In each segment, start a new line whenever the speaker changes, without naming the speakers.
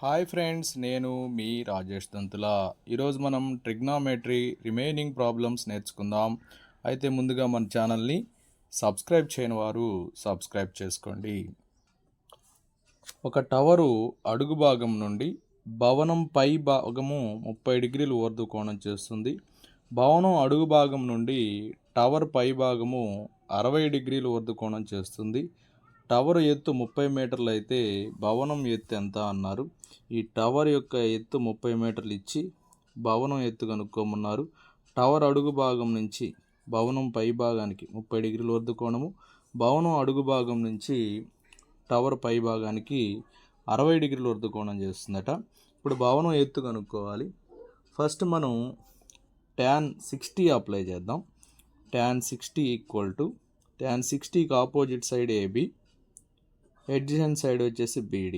Hi friends, నేను మీ రాజేష్ దంతుల. ఈరోజు మనం ట్రిగ్నామెట్రీ రిమైనింగ్ ప్రాబ్లమ్స్ నేర్చుకుందాం. అయితే ముందుగా మన ఛానల్ని సబ్స్క్రైబ్ చేయని వారు సబ్స్క్రైబ్ చేసుకోండి. ఒక టవరు అడుగు భాగం నుండి భవనం పై భాగము 30 డిగ్రీలు ఊర్ధ్వ కోణం చేస్తుంది. భవనం అడుగు భాగం నుండి టవర్ పై భాగము 60 డిగ్రీలు ఊర్ధ్వ కోణం చేస్తుంది. టవర్ ఎత్తు 30 మీటర్లు అయితే భవనం ఎత్తు ఎంత అన్నారు. ఈ టవర్ యొక్క ఎత్తు 30 మీటర్లు ఇచ్చి భవనం ఎత్తు కనుక్కోమన్నారు. టవర్ అడుగు భాగం నుంచి భవనం పై భాగానికి 30 డిగ్రీల ఊర్ధ్వ కోణము, భవనం అడుగు భాగం నుంచి టవర్ పై భాగానికి 60 డిగ్రీల ఊర్ధ్వ కోణం చేస్తుందట. ఇప్పుడు భవనం ఎత్తు కనుక్కోవాలి. ఫస్ట్ మనం tan 60 అప్లై చేద్దాం. tan 60 ఈక్వల్ టు tan 60కి opposite side AB, adjacent side వచ్చేసి BD.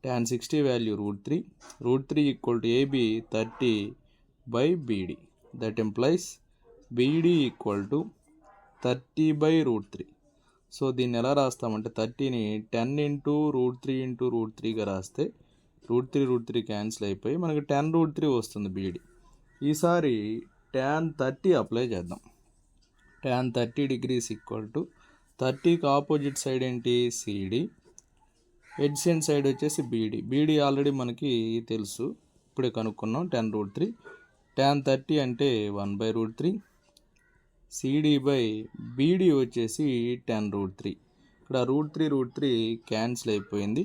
tan 60 value √3 equal to AB 30/BD. That implies BD equal to 30/√3. So దీన్ని ఎలా రాస్తామంటే 30ని 10 ఇంటూ √3 రాస్తే √3 క్యాన్సిల్ అయిపోయి మనకి 10√3 వస్తుంది BD. ఈసారి tan 30 అప్లై చేద్దాం. tan 30 డిగ్రీస్ ఈక్వల్ టు 30కి ఆపోజిట్ సైడ్ ఏంటి CD, ఎడ్జెసెంట్ సైడ్ వచ్చేసి BD ఆల్రెడీ మనకి తెలుసు, ఇప్పుడే కనుక్కున్నాం 10√3. tan 30 అంటే 1/√3, CD/BD వచ్చేసి 10√3. ఇక్కడ √3 క్యాన్సిల్ అయిపోయింది.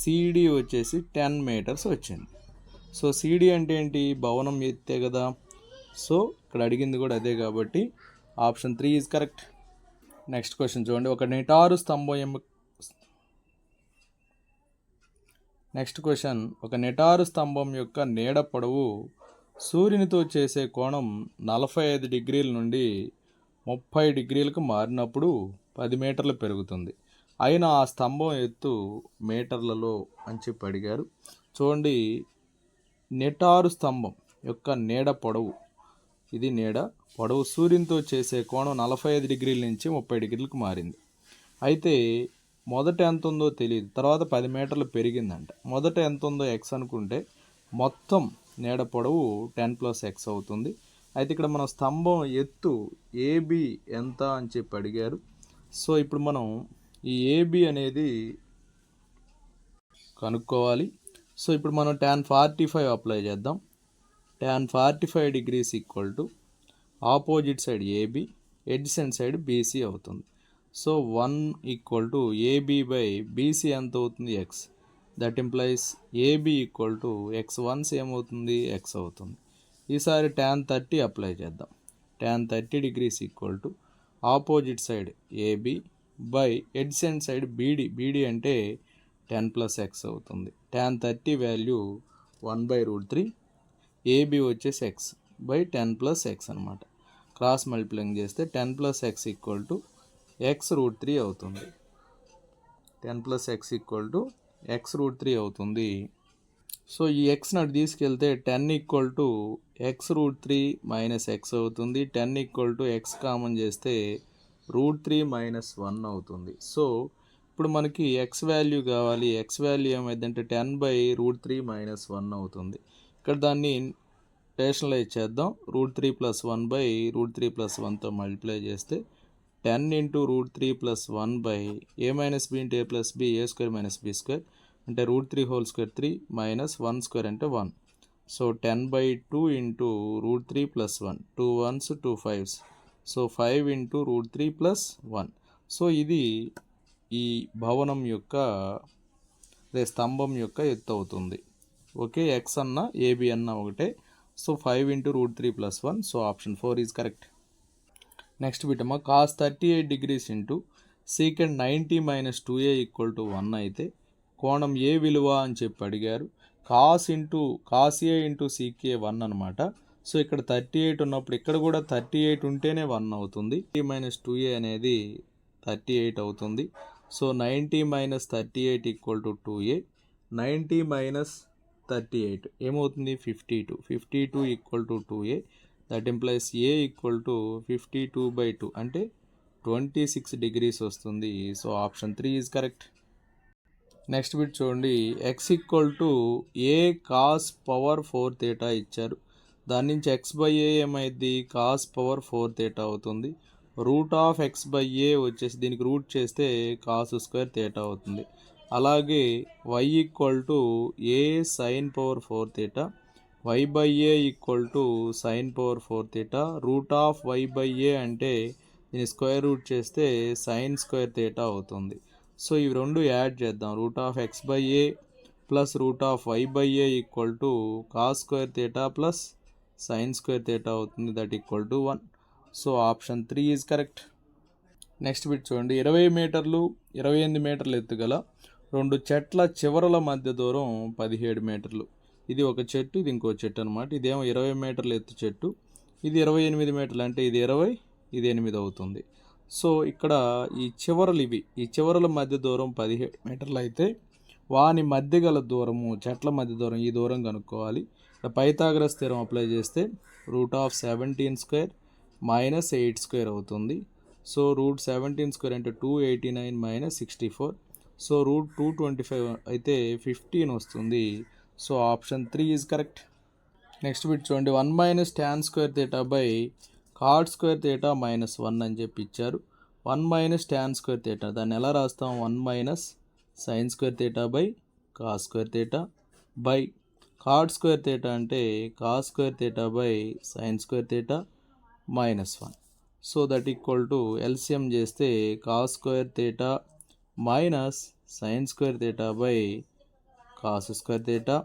CD వచ్చేసి 10 మీటర్స్ వచ్చింది. సో CD అంటే ఏంటి, భవనం ఎత్తే కదా. సో ఇక్కడ అడిగింది కూడా అదే కాబట్టి option 3 is correct. Next question చూడండి. ఒక నిటారు స్తంభం యొక్క నీడ పొడవు సూర్యునితో చేసే కోణం 45 డిగ్రీల నుండి 30 డిగ్రీలకు మారినప్పుడు 10 మీటర్లు పెరుగుతుంది. అయినా ఆ స్తంభం ఎత్తు మీటర్లలో అని చెప్పి అడిగారు. చూడండి, నిటారు స్తంభం యొక్క నీడ పొడవు, ఇది నీడ పొడవు సూర్యునితో చేసే కోణం 45 డిగ్రీల నుంచి 30 డిగ్రీలకు మారింది. అయితే మొదట ఎంత ఉందో తెలియదు, తర్వాత 10 మీటర్లు పెరిగిందంట. మొదట ఎంత ఉందో x అనుకుంటే మొత్తం నీడ పొడవు 10 + x అవుతుంది. అయితే ఇక్కడ మన స్తంభం ఎత్తు AB ఎంత అని చెప్పి అడిగారు. సో ఇప్పుడు మనం ఈ AB అనేది కనుక్కోవాలి. సో ఇప్పుడు మనం tan 45 అప్లై చేద్దాం. tan 45 degrees equal to opposite side AB, adjacent side BC అవుతుంది. సో 1 ఈక్వల్ టు AB/BC ఎంత అవుతుంది, x. That implies AB equal to x1 ఏమవుతుంది, x అవుతుంది. ఈసారి tan 30 అప్లై చేద్దాం. tan 30 degrees equal to opposite side AB by adjacent side BD అంటే 10 + x అవుతుంది. tan 30 value 1/√3, AB వచ్చేసి x బై 10 + x అనమాట. క్రాస్ మల్టిప్లైయింగ్ చేస్తే 10 + x ఈక్వల్ టు x√3 అవుతుంది. 10 + x ఈక్వల్ టు x√3 అవుతుంది. సో ఈ x నాటి తీసుకెళ్తే 10 ఈక్వల్ టు x√3 - x అవుతుంది. 10 ఈక్వల్ టు x కామన్ చేస్తే √3 - 1 అవుతుంది. సో ఇప్పుడు మనకి x వాల్యూ కావాలి. x వాల్యూ ఏమైందంటే 10/√3 - 1 అవుతుంది. ఇక్కడ దాన్ని రేషనలైజ్ చేద్దాం. √3 + 1/√3 + 1తో మల్టిప్లై చేస్తే 10 into √3 + 1/a - b into a + b, a² - b² అంటే √3² 3 - 1² అంటే 1. So 10/2 into √3 + 1, 2 1s 2 5s, so 5 into √3 + 1. So ఇది ఈ భవనం యొక్క స్తంభం యొక్క ఎత్తు అవుతుంది. ఓకే, x అన్న AB అన్న ఒకటే. So 5 into √3 + 1. So option 4 is correct. Next బిట్టమ్మా, cos 38 degrees into secant 90 - 2a equal to 1 అయితే కోణం ఏ విలువ అని చెప్పి అడిగారు. cos a ఇంటూ sec 1 అనమాట. సో ఇక్కడ 38 ఉన్నప్పుడు ఇక్కడ కూడా 38 ఉంటేనే 1 అవుతుంది. 90 - 2a అనేది 38 అవుతుంది. So 90 - 38 equal to 2a. 90 - 38 ఏమవుతుంది, 52. 52 equal to 2a. That implies a equal to 52/2 అంటే 26 డిగ్రీస్ వస్తుంది. So option 3 is correct. Next bit చూడండి, x equal to a cos power 4 theta ఇచ్చారు. దాని నుంచి ఎక్స్ బై ఏ ఏమైంది, కాస్ పవర్ 4 థీటా అవుతుంది. Root of x by a వచ్చేసి దీనికి రూట్ చేస్తే కాస్ స్క్వేర్ థీటా అవుతుంది. అలాగే y equal to a sine power 4 theta, y by a equal to sine power 4 theta. Root of y by a అంటే దీన్ని square root చేస్తే sine square theta అవుతుంది. So ఇవి రెండు యాడ్ చేద్దాం. Root of x by a plus root of y by a equal to cos square theta plus sine square theta అవుతుంది. That equal to 1. So option 3 is correct. Next bit చూడండి, 20 మీటర్లు 28 మీటర్లు ఎత్తుగల రెండు చెట్ల చివరల మధ్య దూరం 17 మీటర్లు. ఇది ఒక చెట్టు, ఇది ఇంకో చెట్టు అనమాట. ఇదేమో 20 మీటర్ల ఎత్తు చెట్టు, ఇది 28 మీటర్లు, అంటే ఇది 20 ఇది 8 అవుతుంది. సో ఇక్కడ ఈ చివరలు ఇవి, ఈ చివరల మధ్య దూరం 17 మీటర్లు అయితే వాని మధ్య గల దూరము, చెట్ల మధ్య దూరం, ఈ దూరం కనుక్కోవాలి. పైథాగరస్ థీరం అప్లై చేస్తే root of 17 square minus 8 square అవుతుంది. సో రూట్ 17 స్క్వేర్ అంటే 289 మైనస్ 64. సో రూట్ 225 అయితే 15 వస్తుంది. So option 3 is correct. Next bit చూడండి, 1 minus tan square theta by cot square theta minus 1 అని చెప్పి ఇచ్చారు. 1 మైనస్ ట్యాన్ స్క్వేర్ థీటా, దాన్ని ఎలా రాస్తాం, 1 minus sine square theta by cos square theta by cot square theta అంటే cos square theta by sine square theta minus 1. So that equal to LCM చేస్తే cos square theta minus sine square theta by cos square theta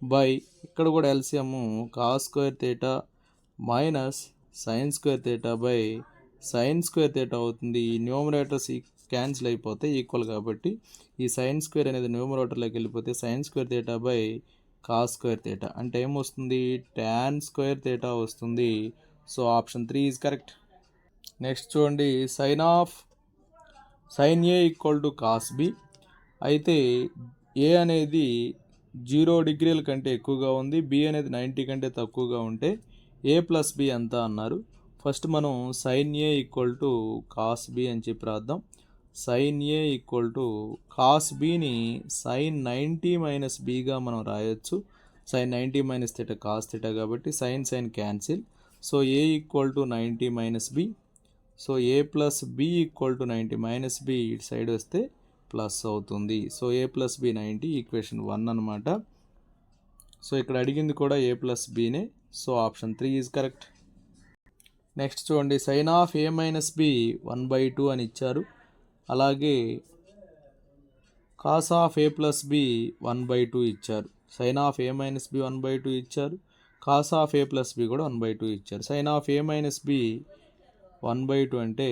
by, ఇక్కడ కూడా LCM cos square theta minus sine square theta by sine square theta అవుతుంది. ఈ numerators cancel అయిపోతే equal కాబట్టి ఈ sine square అనేది న్యూమరేటర్లోకి వెళ్ళిపోతే sine square theta by cos square theta అంటే ఏమొస్తుంది, ట్యాన్ స్క్వేర్ థీటా వస్తుంది. So option 3 is correct. Next చూడండి, sine A equal to cos b అయితే ఏ అనేది 0 డిగ్రీల కంటే ఎక్కువగా ఉంది, బి అనేది 90 కంటే తక్కువగా ఉంటే ఏ ప్లస్ బి ఎంత అన్నారు. ఫస్ట్ మనం sine A equal to cos b అని చెప్పి రాద్దాం. Sine A equal to cos బిని సైన్ 90 మైనస్ బిగా మనం రాయొచ్చు. Sine 90 minus theta cos theta కాబట్టి sine cancel. So a equal to 90 minus b. So a plus b equal to 90 minus b ఇటు side వస్తే ప్లస్ అవుతుంది. So a plus b 90 equation 1 అనమాట. So ఇక్కడ అడిగింది కూడా a plus బినే. So option 3 is correct. Next చూడండి, sine of a minus b 1/2 అని ఇచ్చారు. అలాగే cos of a plus b 1/2 ఇచ్చారు. Sine of a minus b 1/2 ఇచ్చారు, cos of a plus b కూడా 1/2 ఇచ్చారు. Sine of a minus b 1/2 అంటే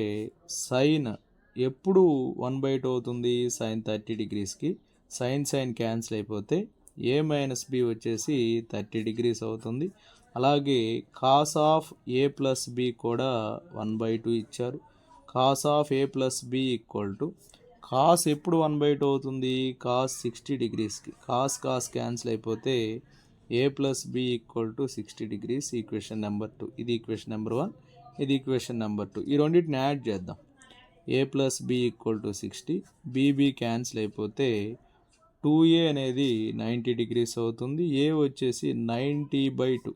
sign ఎప్పుడు 1/2 అవుతుంది, సైన్ 30 డిగ్రీస్కి. సైన్ క్యాన్సిల్ అయిపోతే ఏ మైనస్ బి వచ్చేసి 30 డిగ్రీస్ అవుతుంది. అలాగే cos of a plus b కూడా 1/2 ఇచ్చారు. Cos of a plus b equal to cos ఎప్పుడు 1/2 అవుతుంది, కాస్ 60 డిగ్రీస్కి. కాస్ క్యాన్సిల్ అయిపోతే a plus b equal to 60 degrees. Equation number 2. ఇది ఈక్వేషన్ నెంబర్ 1, ఇది ఈక్వేషన్ నెంబర్ 2. ఈ రెండింటిని యాడ్ చేద్దాం. A plus b equal to 60, b b cancel అయిపోతే 2a అనేది 90 డిగ్రీస్ అవుతుంది. ఏ వచ్చేసి 90/2.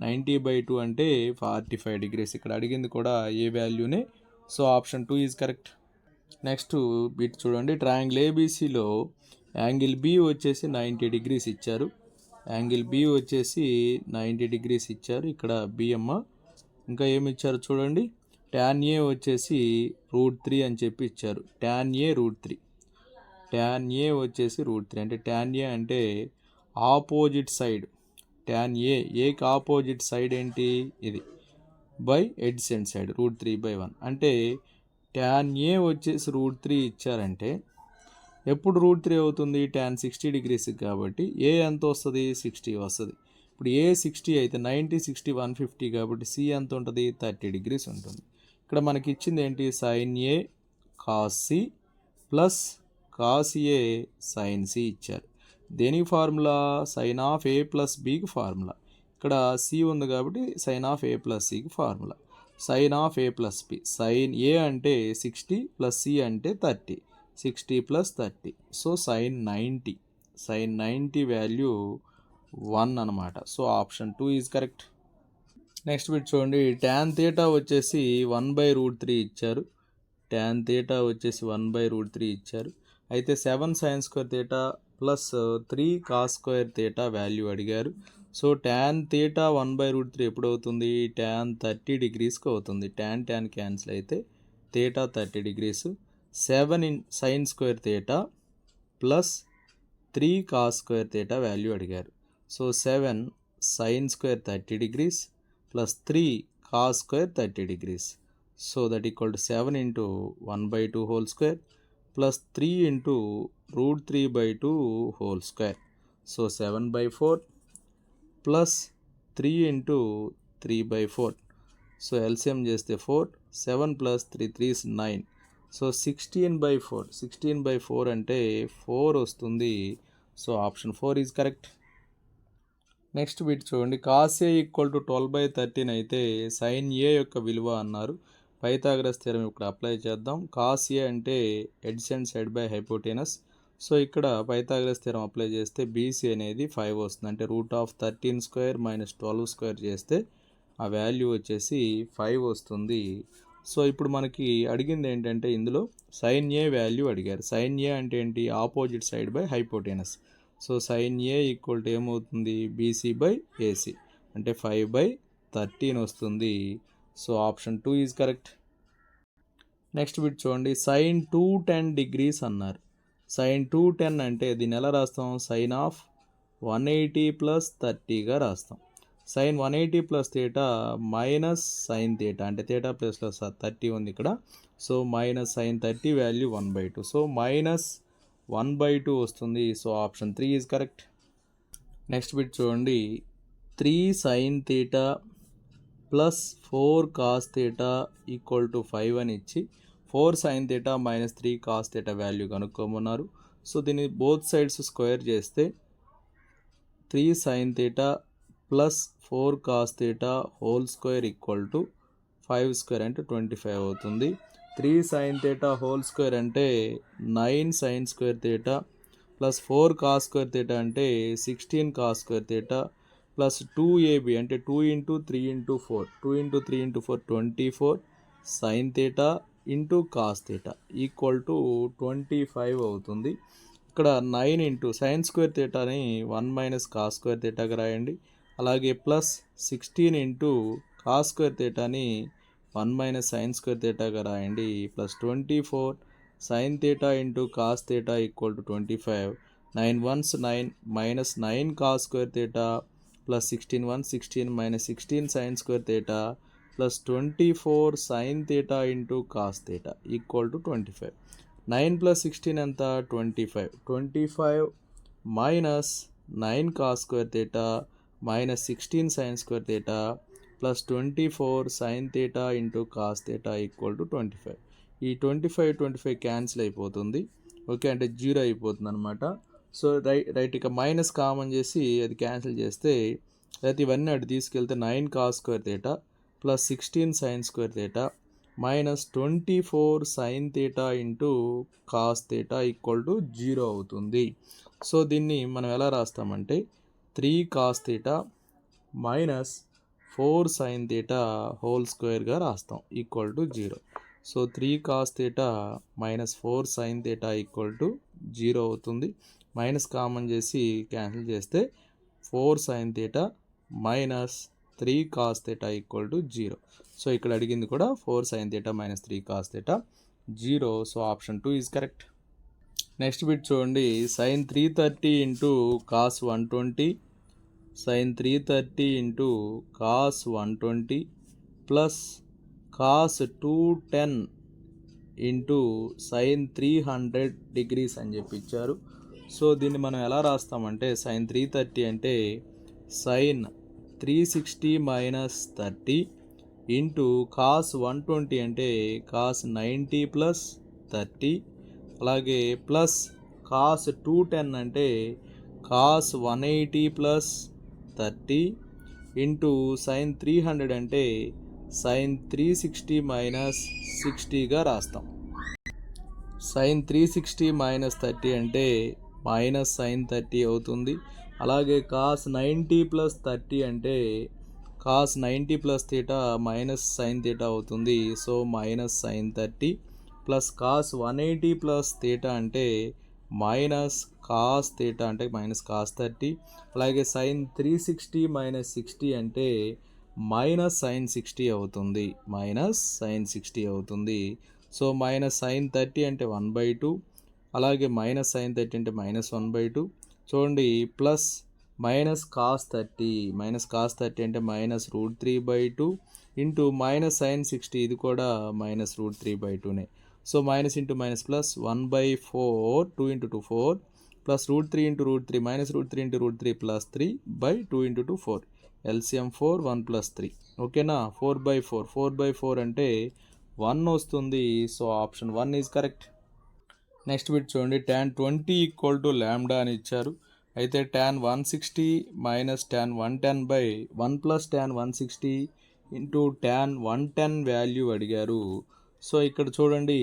90/2 అంటే 45 డిగ్రీస్. ఇక్కడ అడిగింది కూడా ఏ వాల్యూనే. So option 2 is correct. Next bit చూడండి, ట్రయాంగిల్ ఏబీసీలో యాంగిల్ బి వచ్చేసి 90 డిగ్రీస్ ఇచ్చారు. యాంగిల్ బి వచ్చేసి 90 డిగ్రీస్ ఇచ్చారు. ఇక్కడ బిఎమ్మ ఇంకా ఏమి ఇచ్చారు చూడండి, ట్యాన్ ఏ వచ్చేసి √3 అని చెప్పి ఇచ్చారు. ట్యాన్ ఏ √3, ట్యాన్ ఏ వచ్చేసి √3 అంటే ట్యాన్ ఏ అంటే ఆపోజిట్ సైడ్. ట్యాన్ ఏకి ఆపోజిట్ సైడ్ ఏంటి, ఇది బై ఎడ్జెంట్ సైడ్ √3/1 అంటే ట్యాన్ ఏ వచ్చేసి √3 ఇచ్చారంటే ఎప్పుడు √3 అవుతుంది, ట్యాన్ 60 డిగ్రీస్ కాబట్టి ఏ ఎంత వస్తుంది, 60 వస్తుంది. ఇప్పుడు ఏ 60 అయితే 90 60 150 కాబట్టి సి ఎంత ఉంటుంది, 30 డిగ్రీస్ ఉంటుంది. ఇక్కడ మనకి ఇచ్చింది ఏంటి, sine a cos c plus cos a sine c ఇచ్చారు. దేనికి formula, sine of a plus బికి ఫార్ములా. ఇక్కడ సి ఉంది కాబట్టి సైన్ ఆఫ్ ఏ ప్లస్ సికి formula. Sine of a plus b, sine ఏ అంటే 60 ప్లస్ సి అంటే 30. 60 ప్లస్ 30. సో సైన్ 90 వాల్యూ 1 అనమాట. So option 2 is correct. Next bit చూడండి, ట్యాన్ థీటా వచ్చేసి 1/√3 ఇచ్చారు. ట్యాన్ థీటా వచ్చేసి 1/√3 ఇచ్చారు. అయితే 7 sine square theta plus 3 cos square theta value అడిగారు. సో ట్యాన్ థీటా 1/√3 ఎప్పుడు అవుతుంది? ట్యాన్ 30 డిగ్రీస్కి అవుతుంది. ట్యాన్ క్యాన్సిల్ అయితే theta 30 degrees. 7 sine square theta plus 3 cos square theta value అడిగారు. So 7 sine square 30 degrees plus 3 cos square 30 degrees. So that equal to 7 into 1/2 whole square plus 3 into √3/2 whole square. So 7/4 plus 3 into 3/4. So LCM చేస్తే 4, 7 plus 3 3 9. So 16/4. 16/4 అంటే 4 వస్తుంది. So option 4 is correct. Next bit చూడండి, cos A equal to 12/13 అయితే sign ఏ యొక్క విలువ అన్నారు. Pythagoras theorem ఇక్కడ apply చేద్దాం. కాస్ ఏ అంటే adjacent side by hypotenuse. So ఇక్కడ పైథాగరస్ థియరం అప్లై చేస్తే బీసీ అనేది 5 వస్తుంది. అంటే √13² - 12² చేస్తే ఆ వాల్యూ వచ్చేసి 5 వస్తుంది. సో ఇప్పుడు మనకి అడిగింది ఏంటంటే ఇందులో సైన్ ఏ వాల్యూ అడిగారు. సైన్ ఏ అంటే ఏంటి? Opposite side by hypotenuse. So sine A equal to ఏమవుతుంది? బీసీ బై ఏసీ అంటే 5/13 వస్తుంది. So option 2 is correct. Next bit చూడండి, సైన్ 210 డిగ్రీస్ అన్నారు. సైన్ 210 అంటే దీన్ని ఎలా రాస్తాం? సైన్ ఆఫ్ 180 ప్లస్ 30గా రాస్తాం. Sine 180 plus theta minus sine theta అంటే థీటా ప్లస్లో 30 ఉంది ఇక్కడ. So minus sine 30 value 1/2. So minus 1/2 వస్తుంది. So option 3 is correct. Next bit చూడండి, 3 sine theta plus 4 cos theta equal to 5 అని ఇచ్చి 4 sine theta minus 3 cos theta value కనుక్కోమన్నారు. So దీన్ని బోత్ సైడ్స్ స్క్వేర్ చేస్తే 3 sine theta plus 4 cos theta whole square equal to 5² అంటే 25 అవుతుంది. 3 sine theta whole square అంటే 9 sine square theta plus 4 cos square theta అంటే 16 cos square theta plus 2ab అంటే 2 into 3 into 4 2 into 3 into 4 24 sine theta into cos theta equal to 25 అవుతుంది. ఇక్కడ 9 into sine square థీటాని 1 minus cos square థీటాగా రాయండి. అలాగే plus 16 into cos square థీటాని 1 minus sine square థీటాగా రాయండి. Plus 24 sine theta into cos theta equal to 25. 9 1s 9 minus 9 cos square theta plus 16 1 16 minus 16 sine square theta plus 24 sine theta into cos theta equal to 25. 9 plus 16 ఎంత? 25. 25 minus 9 cos square theta minus 16 sine square theta plus 24 sine theta into cos theta equal to 25. ఈ 25 cancel అయిపోతుంది. Okay, అంటే 0 అయిపోతుంది అనమాట. So right ఇక minus common చేసి అది cancel చేస్తే అయితే ఇవన్నీ అటు తీసుకెళ్తే 9 cos square theta plus 16 sine square theta minus 24 sine theta into cos theta equal to 0 అవుతుంది. సో దీన్ని మనం ఎలా రాస్తామంటే 3 cos theta minus 4 sine theta whole స్క్వేర్గా రాస్తాం equal to 0. So 3 cos theta minus 4 sine theta equal to 0 అవుతుంది. Minus common చేసి cancel చేస్తే 4 sine theta minus 3 cos theta equal to 0. So ఇక్కడ అడిగింది కూడా 4 sine theta minus 3 cos theta 0. So option 2 is correct. Next bit చూడండి, sine 330 into cos 120 sine 330 into cos 120 plus cos 210 into sine 300 degrees అని చెప్పి ఇచ్చారు. So దీన్ని మనం ఎలా రాస్తామంటే సైన్ 330 అంటే సైన్ 360 మైనస్ 30 ఇంటూ కాస్ 120 అంటే కాస్ 90 ప్లస్ 30 అలాగే ప్లస్ కాస్ 210 అంటే కాస్ 180 ప్లస్ 30 ఇంటూ సైన్ 300 అంటే సైన్ 360 మైనస్ 60గా రాస్తాం. సైన్ 360 మైనస్ 30 అంటే మైనస్ సైన్ 30 అవుతుంది. అలాగే కాస్ 90 ప్లస్ 30 అంటే cos 90 plus theta minus sine theta అవుతుంది. So minus sine 30 plus cos 180 plus theta అంటే మైనస్ కాస్ థీటా అంటే మైనస్ కాస్ 30. అలాగే సైన్ 360 మైనస్ 60 అంటే మైనస్ సైన్ 60 అవుతుంది. మైనస్ సైన్ 60 అవుతుంది. సో మైనస్ సైన్ 30 అంటే 1/2, అలాగే మైనస్ సైన్ 30 అంటే మైనస్ 1/2. చూడండి ప్లస్ మైనస్ కాస్ 30 అంటే మైనస్ √3/2 ఇంటూ మైనస్ సైన్ 60 ఇది కూడా మైనస్ √3/2నే. So minus into minus plus 1/4 2 into 2 4 plus √3 into √3 minus √3 into √3 plus 3/2 into 2 4 LCM 4 1 plus 3 ఓకేనా. 4/4 అంటే 1 వస్తుంది. So option 1 is correct. Next bit చూడండి, tan 20 ఈక్వల్ టు ల్యాండా అని ఇచ్చారు. అయితే tan 160 minus tan 110/1 plus tan 160 into tan 110 value అడిగారు. So ఇక్కడ చూడండి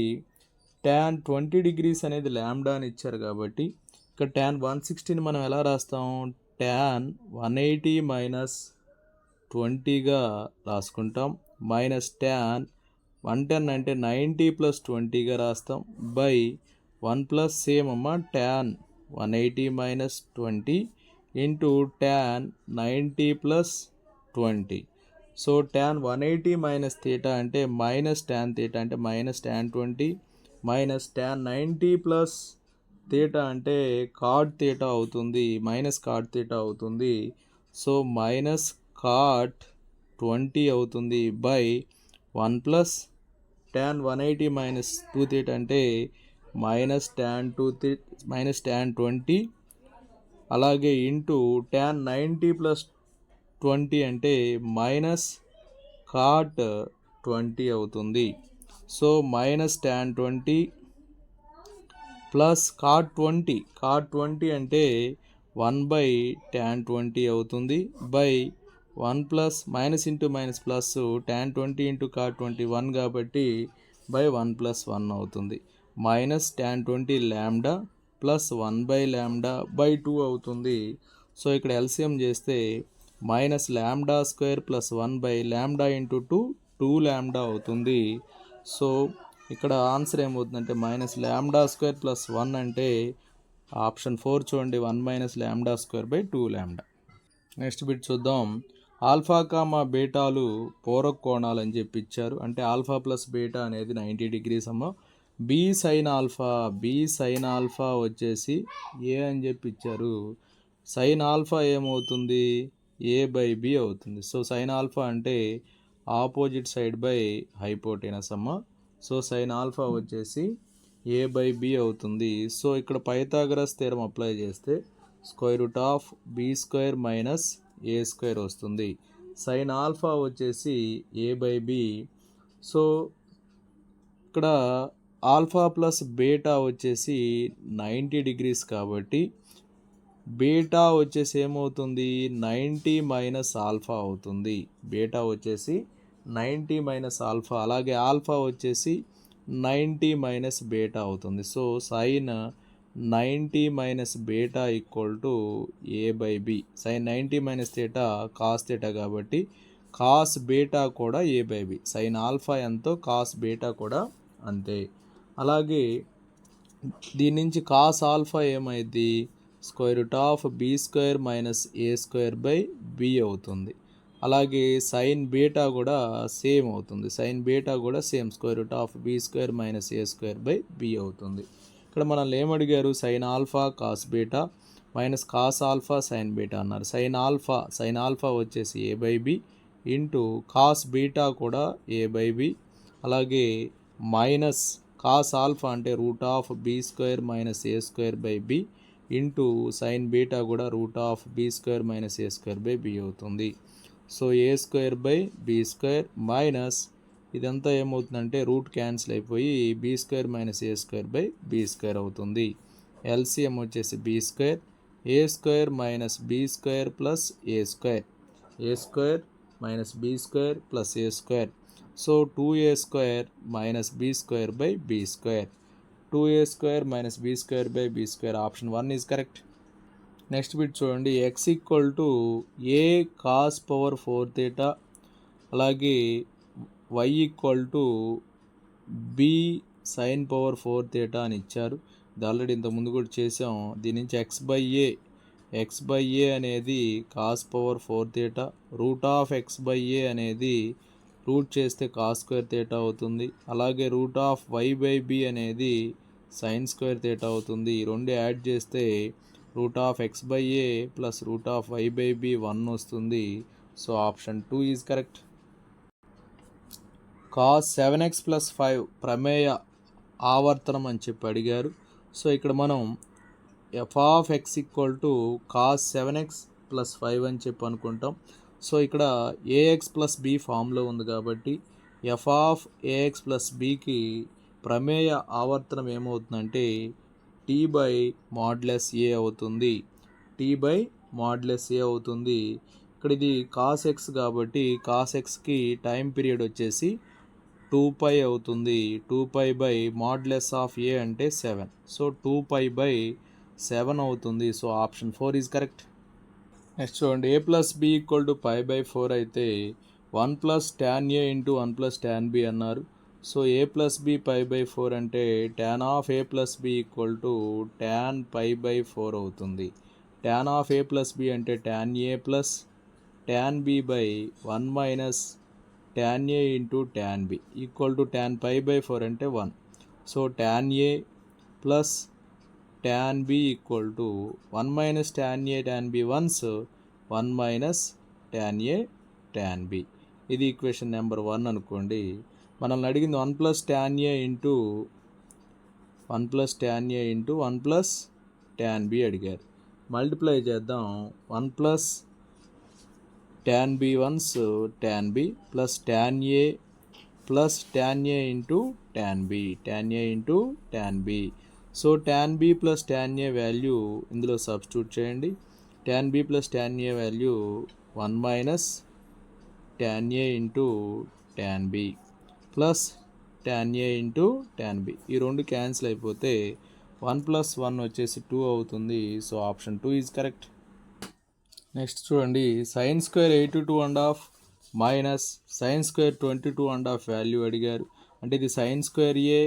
tan 20 డిగ్రీస్ అనేది ల్యాండా అని ఇచ్చారు కాబట్టి ఇక్కడ tan 160ని మనం ఎలా రాస్తాం, tan 180 మైనస్ 20గా రాసుకుంటాం, మైనస్ tan 110 అంటే 90 ప్లస్ 20గా రాస్తాం, బై 1 ప్లస్ సేమ్ అమ్మ tan 180 minus 20 into tan 90 plus 20. So tan 180 minus theta అంటే మైనస్ tan థీటా అంటే minus tan 20 minus tan 90 plus theta అంటే కాట్ థీటా అవుతుంది, మైనస్ కాట్ థీటా అవుతుంది. So minus cot 20 అవుతుంది by 1 plus tan 180 minus 2 theta అంటే minus tan 20 అలాగే into tan 90 plus 20 అంటే minus cot 20 అవుతుంది. So minus tan 20 plus cot 20 అంటే 1/tan 20 అవుతుంది by 1 plus minus into minus plus tan 20 into cot 20 1 కాబట్టి by 1 plus 1 అవుతుంది. Minus tan 20 lambda plus 1/λ/2 అవుతుంది. So ఇక్కడ ఎల్సిఎం చేస్తే minus lambda square plus 1/λ into 2 λ అవుతుంది. సో ఇక్కడ ఆన్సర్ ఏమవుతుందంటే మైనస్ ల్యాండా స్క్వేర్ ప్లస్ 1 అంటే ఆప్షన్ 4 చూడండి, 1 minus lambda square by 2 λ. Next bit చూద్దాం, ఆల్ఫా కామా బీటాలు పూరక కోణాలు అని చెప్పి ఇచ్చారు. అంటే ఆల్ఫా ప్లస్ బీటా అనేది 90 డిగ్రీస్ అమ్మ. బి సైన్ ఆల్ఫా వచ్చేసి ఏ అని చెప్పి ఇచ్చారు. సైన్ ఆల్ఫా ఏమవుతుంది, a/b అవుతుంది. సో సైన్ ఆల్ఫా అంటే ఆపోజిట్ సైడ్ బై హైపోటెనస్ అమ్మ. సో సైన్ ఆల్ఫా వచ్చేసి a/b అవుతుంది. సో ఇక్కడ పైథాగరస్ థీరం అప్లై చేస్తే √b² మైనస్ a² వస్తుంది. సైన్ ఆల్ఫా వచ్చేసి a/b. సో ఇక్కడ ఆల్ఫా ప్లస్ బీటా వచ్చేసి 90 డిగ్రీస్ కాబట్టి బీటా వచ్చేసి ఏమవుతుంది, 90 మైనస్ ఆల్ఫా అవుతుంది. బీటా వచ్చేసి 90 మైనస్ ఆల్ఫా, అలాగే ఆల్ఫా వచ్చేసి 90 మైనస్ బీటా అవుతుంది. So sine 90 minus beta equal to a/b. Sine 90 minus theta cos theta కాబట్టి కాస్ బీటా కూడా a/b. సైన్ ఆల్ఫా ఎంతో కాస్ బీటా కూడా అంతే. అలాగే దీని నుంచి కాస్ ఆల్ఫా ఏమైంది, √b² మైనస్ a²/b అవుతుంది. అలాగే సైన్ బీటా కూడా సేమ్ అవుతుంది. సైన్ బీటా కూడా సేమ్ √b² మైనస్ a²/b అవుతుంది. ఇక్కడ మనల్ని ఏమడిగారు, sine alpha cos beta minus cos alpha sine beta అన్నారు. సైన్ ఆల్ఫా వచ్చేసి a/b ఇంటూ కాస్ బీటా కూడా a/b, అలాగే మైనస్ కాస్ ఆల్ఫా అంటే √b² minus a²/b into sine beta కూడా √b² మైనస్ a²/b అవుతుంది. సో a²/b² మైనస్ ఇదంతా ఏమవుతుందంటే root cancel అయిపోయి b² మైనస్ a²/b² అవుతుంది. ఎల్సిఎం వచ్చేసి b² a² minus b² plus a² minus b² plus a². So 2a² minus b² by b². 2a square minus b square by b square. Option 1 is correct. Next bit చూడండి, x equal to a cos power 4 theta, అలాగే y equal to be sign power 4 theta అని ఇచ్చారు. ఇది already ఇంతకుముందు కూడా చేసాం. దీని నుంచి ఎక్స్ బై ఏ అనేది cos power 4 theta, root of x by a అనేది రూట్ చేస్తే కాస్ స్క్వేర్ theta అవుతుంది. అలాగే root of y by b అనేది సైన్ స్క్వేర్ theta అవుతుంది. ఈ రెండు యాడ్ చేస్తే root of x by a plus root of y by b 1 వస్తుంది. So option 2 is correct. Cos 7x plus 5 ప్రమేయ ఆవర్తనం అని చెప్పి అడిగారు. సో ఇక్కడ మనం f of x equal to cos 7x plus 5 అని చెప్పి అనుకుంటాం. సో ఇక్కడ ఏఎక్స్ ప్లస్ బి ఫామ్లో ఉంది కాబట్టి ఎఫ్ ఆఫ్ ఏఎక్స్ ప్లస్ బికి ప్రమేయ ఆవర్తనం ఏమవుతుందంటే టీ బై మాడ్లెస్ ఏ అవుతుంది. టీ బై మాడ్లెస్ ఏ అవుతుంది. ఇక్కడ ఇది కాస్ ఎక్స్ కాబట్టి కాస్ ఎక్స్కి టైం పీరియడ్ వచ్చేసి 2π అవుతుంది. 2π బై మాడ్లెస్ ఆఫ్ ఏ అంటే 7. సో 2π బై 7 అవుతుంది. So option 4 is correct. Next చూడండి, a plus b equal to pi by 4 అయితే 1 ప్లస్ ట్యాన్ ఏ ఇంటూ 1 ప్లస్ ట్యాన్ బి అన్నారు. So a plus b pi by 4 అంటే tan of a plus b equal to tan pi by 4 అవుతుంది. Tan of a plus b అంటే tan A plus tan b by 1 minus tan A into tan B equal to tan pi by 4 అంటే 1. So tan A plus tan B equal to 1 minus tan A tan B once 1 minus tan A tan B. ఇది equation number 1 అనుకోండి. మనల్ని అడిగింది 1 plus tan ఏ into 1 plus tan ఏ into 1 plus tan B అడిగారు. Multiply చేద్దాం. 1 plus tan B once tan B plus tan A plus tan A into tan B, tan A into tan B. So tan B plus tan A value ఇందులో substitute చేయండి. Tan B plus tan A value 1 minus tan A into tan B plus tan A into tan B. ఈ రెండు cancel అయిపోతే 1 plus 1 వచ్చేసి 2 అవుతుంది. So option 2 is correct. Next చూడండి, sine square 82.5 minus sine square 22.5 value అడిగారు. అంటే ఇది sine square a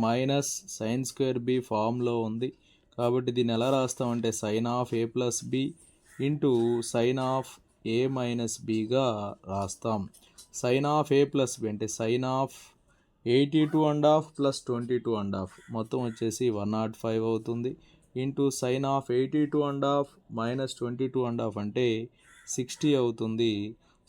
minus sine square b ఫామ్లో ఉంది కాబట్టి దీన్ని ఎలా రాస్తామంటే sine of a plus b into sine of a minus బిగా రాస్తాం. Sine of a plus b అంటే సైన్ ఆఫ్ 82.5 ప్లస్ 22.5 మొత్తం వచ్చేసి 105 అవుతుంది. ఇంటూ సైన్ ఆఫ్ 82.5 మైనస్ 22.5 అంటే 60 అవుతుంది.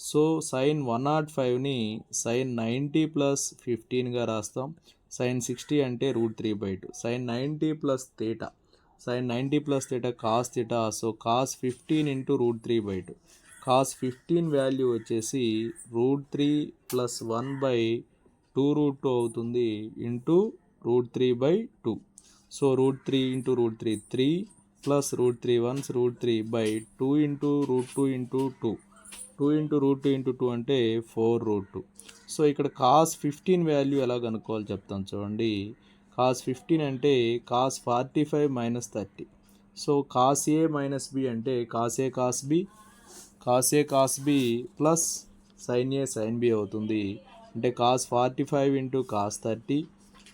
సో సైన్ 105ని సైన్ 90 ప్లస్ 15గా రాస్తాం. సైన్ 60 అంటే √3/2. Sine 90 plus theta, sine 90 plus theta cos theta. So cos 15 into √3/2. Cos 15 value వచ్చేసి √3 ప్లస్ 1/2√2 అవుతుంది into √3/2. So √3 into √3 3 plus √3 once √3/2 into √2 into 2. 2 into √2 into 2 అంటే 4√2. So ఇక్కడ కాస్ 15 వాల్యూ ఎలా కనుక్కోవాలి చెప్తాను చూడండి. కాస్ 15 అంటే cos 45 minus 30. So cos a minus b అంటే cos a cos b, cos a cos b plus sine a sine b అవుతుంది. అంటే cos 45 into cos 30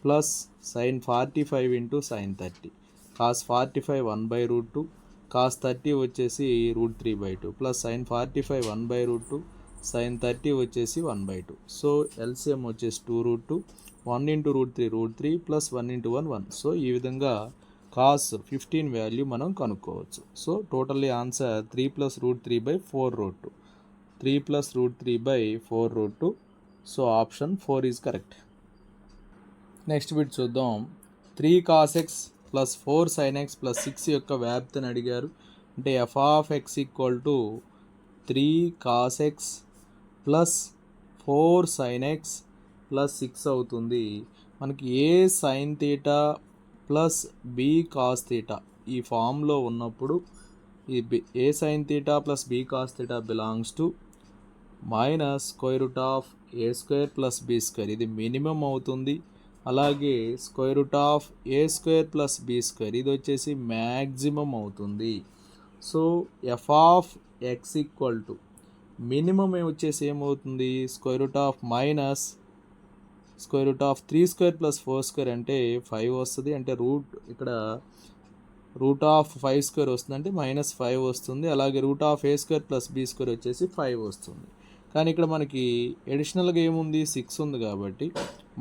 plus sine 45 into sine 30. Cos 45 1/√2, cos 30 వచ్చేసి √3/2 plus sine 45 1/√2, sign 30 వచ్చేసి 1/2. So LCM వచ్చేసి 2√2. 1 into √3 plus 1 into 1 1. So ఈ విధంగా cos 15 value మనం కనుక్కోవచ్చు. So totally answer 3 plus √3/4√2. 3 plus √3/4√2. So option 4 is correct. Next bit చూద్దాం. 3 cos x plus 4 sin x plus 6 యొక్క వ్యాప్తిని అడిగారు. అంటే f of x equal to 3 cos x plus 4 sin x plus 6 అవుతుంది. మనకి a sine theta plus b cos theta ఈ ఫామ్లో ఉన్నప్పుడు ఈ a sine theta plus b cos theta belongs to minus square root of a square plus b square. ఇది minimum అవుతుంది. అలాగే square root of a square plus b square ఇది వచ్చేసి maximum అవుతుంది. So f of x equal to minimum వచ్చేసి ఏమవుతుంది, square root of minus square root of 3 square plus 4 square అంటే 5 వస్తుంది. అంటే ఇక్కడ రూట్ ఆఫ్ 5 స్క్వేర్ వస్తుంది అంటే -5 వస్తుంది. అలాగే root of a square plus b square వచ్చేసి 5 వస్తుంది. కానీ ఇక్కడ మనకి ఎడిషనల్గా ఏముంది, 6 ఉంది కాబట్టి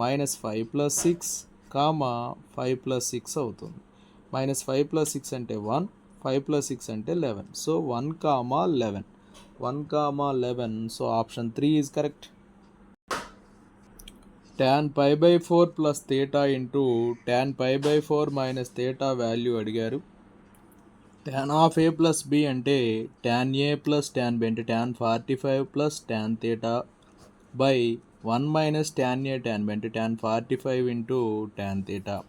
-5 + 6 5 + 6 అవుతుంది. -5 + 6 అంటే 1, 5 + 6 అంటే 11. So 1, 11. So option 3 is correct. tan π/4 plus θ into tan π/4 minus θ value అడిగారు. tan of a plus b అంటే tan a plus tan b అంటే tan 45 plus tan θ by 1 minus tan a tan b అంటే tan 45 ఇంటూ tan θ.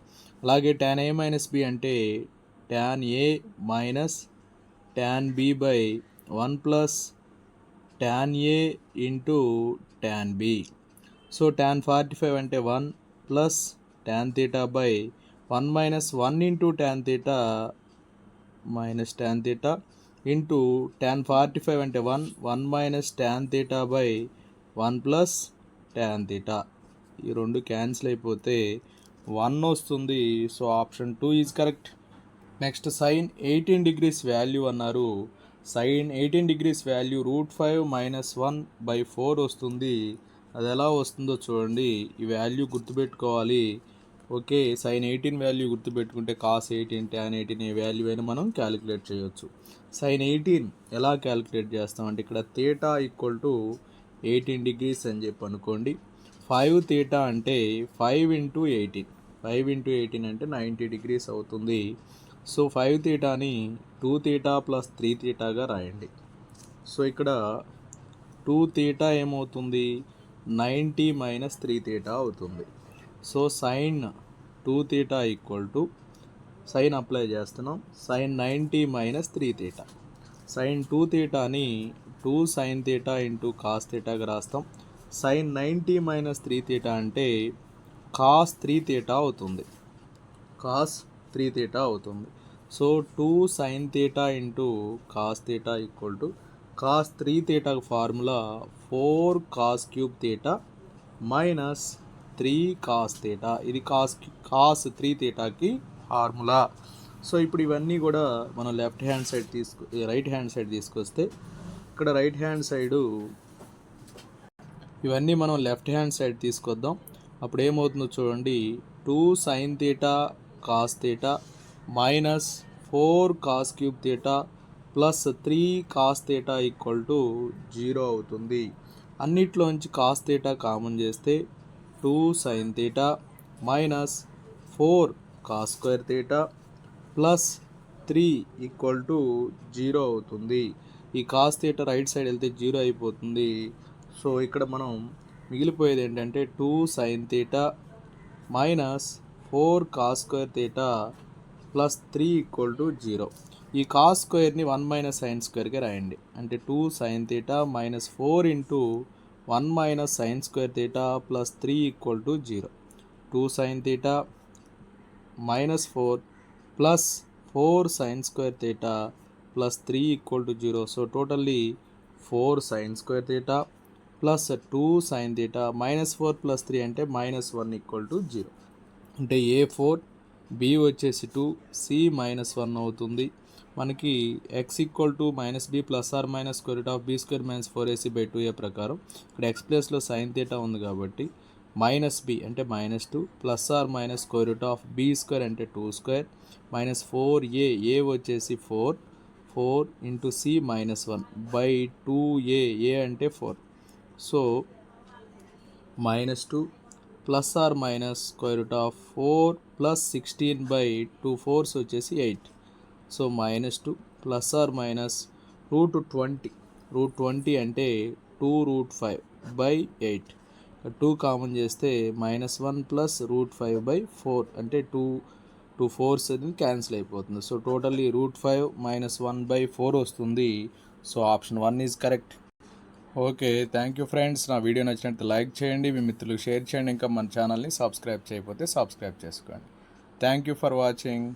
అలాగే tan a minus b అంటే tan a minus tan b by 1 plus tan a into tan b. So tan 45 అంటే 1 plus tan θ by 1 minus 1 into tan θ minus tan θ into tan 45 అంటే 1 minus tan θ by 1 plus tan θ. ఈ రెండు cancel అయిపోతే 1 వస్తుంది. So option 2 is correct. Next sin 18 degrees value అన్నారు. sin 18 degrees value √5 minus 1/4 వస్తుంది. అది ఎలా వస్తుందో చూడండి. ఈ వాల్యూ గుర్తుపెట్టుకోవాలి. ఓకే, sin 18 వాల్యూ గుర్తుపెట్టుకుంటే cos 18 tan 18 ఏ వాల్యూ అయినా మనం క్యాలిక్యులేట్ చేయొచ్చు. sin 18 ఎలా క్యాలిక్యులేట్ చేస్తామంటే ఇక్కడ θ ఈక్వల్ టు 18 degrees అని చెప్పి అనుకోండి. 5 θ అంటే 5 ఇంటూ 18 అంటే 90 degrees అవుతుంది. సో 5 θని 2 θ ప్లస్ 3 θగా రాయండి. సో ఇక్కడ 2 θ ఏమవుతుంది, 90 మైనస్ 3 θ అవుతుంది. So sin 2 θ equal to sine apply చేస్తున్నాం, sin 90 మైనస్ 3 θ. sin 2 θని 2 sin θ ఇంటూ cos θగా రాస్తాం. sin 90 మైనస్ 3 θ అంటే cos 3 θ అవుతుంది. So 2 sin θ into cos θ equal to cos 3 θ formula 4 cos³ θ minus 3 cos θ. ఇది cos 3 θకి ఫార్ములా. సో ఇప్పుడు ఇవన్నీ కూడా మనం రైట్ హ్యాండ్ సైడ్ తీసుకొస్తే ఇక్కడ రైట్ హ్యాండ్ సైడు ఇవన్నీ మనం లెఫ్ట్ హ్యాండ్ సైడ్ తీసుకొద్దాం. అప్పుడు ఏమవుతుందో చూడండి, 2 sin θ cos θ minus 4 cos³ θ plus 3 cos θ equal to 0 అవుతుంది. అన్నిట్లోంచి cos θ కామన్ చేస్తే 2 sin θ minus 4 cos² θ plus 3 equal to 0 అవుతుంది. ఈ cos θ రైట్ సైడ్ వెళ్తే 0 అయిపోతుంది. సో ఇక్కడ మనం మిగిలిపోయేది ఏంటంటే 2 sin θ minus 4 cos² θ plus 3 equal to 0. ఈ కాస్ స్క్వేర్ని 1 మైనస్ సైన్ స్క్వేర్గా రాయండి. అంటే 2 sin θ minus 4 into 1 minus sine square θ plus 3 equal to 0. 2 sin θ minus 4 plus 4 sine square θ plus 3 equal to 0. So totally 4 sine square θ plus 2 sin θ minus 4 plus 3 అంటే -1 equal to 0. అంటే A4, B వచ్చేసి 2, C -1 అవుతుంది. మనకి x equal to -b plus or minus square root of b square minus 4ac/2a ప్రకారం ఇక్కడ x ప్లేస్లో sin θ ఉంది కాబట్టి -b అంటే -2 plus or minus square root of b square అంటే 2 స్క్వేర్ మైనస్ 4a, a వచ్చేసి 4 ఇంటూ c -1/2a, a అంటే 4. So -2 plus or minus square root of 4 plus 16/2 4 వచ్చేసి 8. సో -2 ప్లస్ ఆర్ మైనస్ √20 అంటే 2√5/8. 2 common చేస్తే -1 plus √5/4 అంటే 2 4s అది cancel అయిపోతుంది. So totally √5 - 1/4 వస్తుంది. So option 1 is correct. Okay, thank you friends. నా వీడియో నచ్చినట్టు లైక్ చేయండి, మీ మిత్రులకు షేర్ చేయండి, ఇంకా మన ఛానల్ని సబ్స్క్రైబ్ చేయకపోతే సబ్స్క్రైబ్ చేసుకోండి. Thank you for watching.